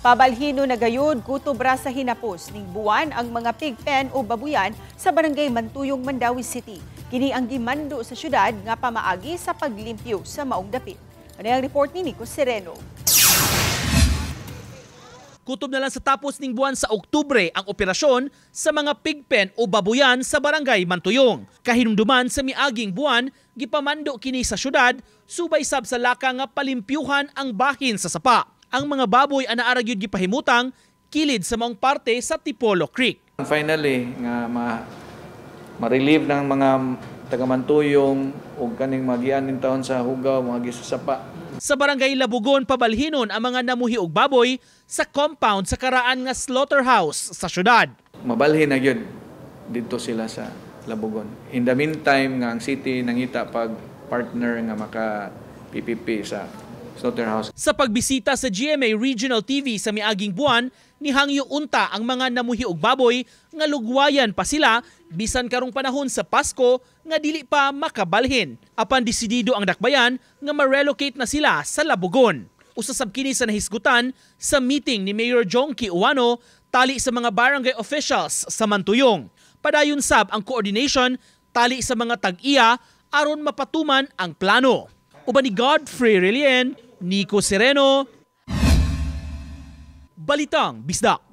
Pabalhino na gayud kutubra sa hinapos ning buwan ang mga pigpen o babuyan sa barangay Mantuyong, Mandawi City. Kini ang gimando sa syudad nga pamaagi sa paglimpyo sa maong dapit. Ano ang report ni Nico Sereno? Kutob na lang sa tapos ning buwan sa Oktubre ang operasyon sa mga pigpen o babuyan sa barangay Mantuyong. Kahinumduman sa miaging buwan, gipamando kini sa syudad, subay sab sa laka nga palimpyuhan ang bahin sa sapa. Ang mga baboy ana aragyod gipahimutang kilid sa maong parte sa Tipolo Creek. Finally nga ma-relieve ng mga taga-Mantuyong ug kaning magianin taon sa hugaw mga gisasapa. Sa barangay Labugon, pabalhinon ang mga namuhi og baboy sa compound sa karaan nga slaughterhouse sa syudad. Mabalhin na gyud dito sila sa Labugon. In the meantime nga ang city nangita pag partner nga maka PPP sa slaughterhouse. Sa pagbisita sa GMA Regional TV sa miaging buwan, nihangyo unta ang mga namuhi og baboy nga lugwayan pa sila bisan karong panahon sa Pasko nga dili pa makabalhin. Apan desidido ang dakbayan nga ma-relocate na sila sa Labugon. Usasab kini sa nahisgutan sa meeting ni Mayor Jongki Uwano tali sa mga barangay officials sa Mantuyong. Padayon sab ang coordination tali sa mga tag-iya aron mapatuman ang plano. Uban ni Godfrey Relien, Nico Sereno, Balitang Bisdak.